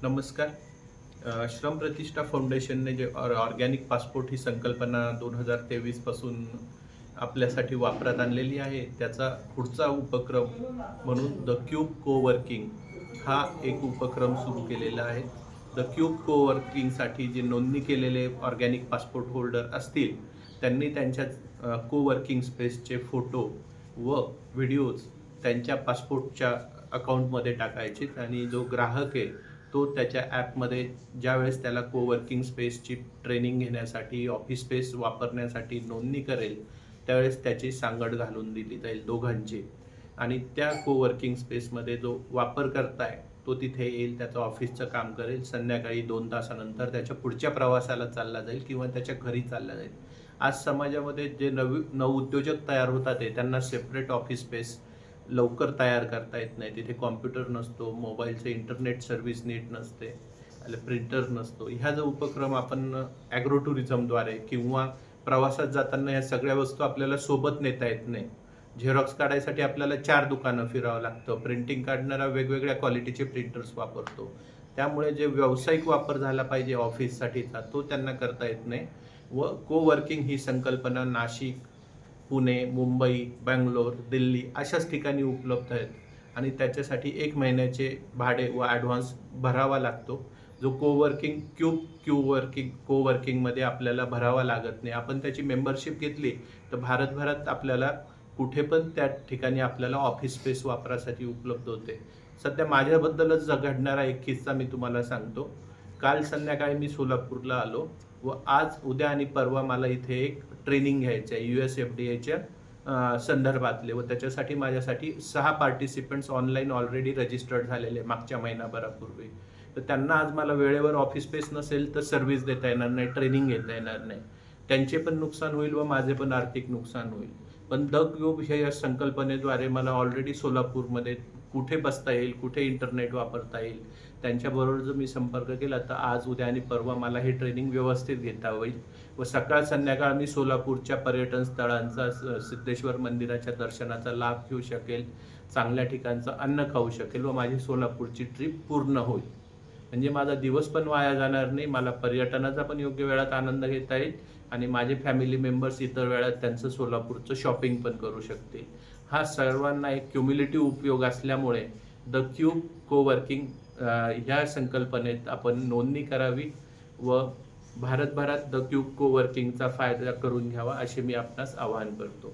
नमस्कार. श्रम प्रतिष्ठा फाउंडेशनने जे ऑर्गॅनिक पासपोर्ट ही संकल्पना 2023 पासून आपल्यासाठी वापरात आणलेली आहे. त्याचा पुढचा उपक्रम म्हणून द क्यूब कोवर्किंग हा एक उपक्रम सुरू केलेला आहे. द क्यूब कोवर्किंगसाठी जे नोंदणी केलेले ऑर्गॅनिक पासपोर्ट होल्डर असतील, त्यांनी त्यांच्या कोवर्किंग स्पेसचे फोटो व व्हिडिओज त्यांच्या पासपोर्टच्या अकाउंटमध्ये टाकायचे आणि जो ग्राहक आहे तो त्याच्या ॲपमध्ये ज्यावेळेस त्याला कोवर्किंग स्पेसची ट्रेनिंग घेण्यासाठी, ऑफिस स्पेस वापरण्यासाठी नोंदणी करेल, त्यावेळेस त्याची सांगड घालून दिली जाईल दोघांची. आणि त्या कोवर्किंग स्पेसमध्ये जो वापरकर्ता आहे, तो तिथे येईल, त्याचं ऑफिसचं काम करेल. संध्याकाळी 2 तासानंतर त्याच्या पुढच्या प्रवासाला चालला जाईल किंवा त्याच्या घरी चालला जाईल. आज समाजामध्ये जे नवउद्योजक तयार होतात आहे, त्यांना सेपरेट ऑफिस स्पेस लवकर तयार करता येत नाही. तिथे कॉम्प्युटर नसतो, मोबाईलचं इंटरनेट सर्व्हिस नीट नसते, प्रिंटर नसतो. ह्या जो उपक्रम आपण ॲग्रो टुरिझमद्वारे किंवा प्रवासात जाताना ह्या सगळ्या वस्तू आपल्याला सोबत नेता येत नाही. झेरॉक्स काढायसाठी आपल्याला 4 दुकानं फिरावं लागतं. प्रिंटिंग काढणारा वेगवेगळ्या क्वालिटीचे प्रिंटर्स वापरतो. त्यामुळे जे व्यावसायिक वापर झाला पाहिजे ऑफिससाठीचा, तो त्यांना करता येत नाही. व कोवर्किंग ही संकल्पना नाशिक, पुणे, मुंबई, बंगलोर, दिल्ली अशाच ठिकाणी उपलब्ध आहेत आणि त्याच्यासाठी 1 महिन्याचे भाडे व ॲडव्हान्स भरावा लागतो. जो कोवर्किंगमध्ये आपल्याला भरावा लागत नाही. आपण त्याची मेंबरशिप घेतली तर भारतभरात आपल्याला कुठे पण त्या ठिकाणी आपल्याला ऑफिस स्पेस वापरासाठी उपलब्ध होते. सध्या माझ्याबद्दलच घडणारा एक किस्सा मी तुम्हाला सांगतो. काल संध्याकाळी मी सोलापूरला आलो व आज, उद्या आणि परवा मला इथे एक ट्रेनिंग घ्यायचं आहे USFDAच्या संदर्भातले व त्याच्यासाठी माझ्यासाठी 6 पार्टिसिपंट्स ऑनलाईन ऑलरेडी रजिस्टर्ड झालेले मागच्या महिनाभरापूर्वी. तर त्यांना आज मला वेळेवर ऑफिस स्पेस नसेल तर सर्व्हिस देता येणार नाही, ट्रेनिंग घेता येणार नाही. त्यांचे पण नुकसान होईल व माझे पण आर्थिक नुकसान होईल. पण द क्यूब ह्या या संकल्पनेद्वारे मला ऑलरेडी सोलापूरमध्ये कुठे बसता येईल, कुठे इंटरनेट वापरता येईल, त्यांच्याबरोबर जर मी संपर्क केला तर आज, उद्या आणि परवा मला हे ट्रेनिंग व्यवस्थित घेता होईल व सकाळ संध्याकाळ मी सोलापूरच्या पर्यटन स्थळांचा, सिद्धेश्वर मंदिराच्या दर्शनाचा लाभ घेऊ शकेल, चांगल्या ठिकाणचं अन्न खाऊ शकेल व माझी सोलापूरची ट्रिप पूर्ण होईल. म्हणजे माझा दिवस पण वाया जाणार नाही, मला पर्यटनाचा पण योग्य वेळात आनंद घेता येईल आणि माझे फॅमिली मेंबर्स इतर वेळात त्यांचं सोलापूरचं शॉपिंग पण करू शकतील. हा सर्वांना एक क्युम्युलेटिव्ह उपयोग असल्यामुळे द क्यूब कोवर्किंग ह्या संकल्पनेत आपण नोंदणी करावी व भारतभरात द क्यूब कोवर्किंगचा फायदा करून घ्यावा, असे मी आपणास आवाहन करतो.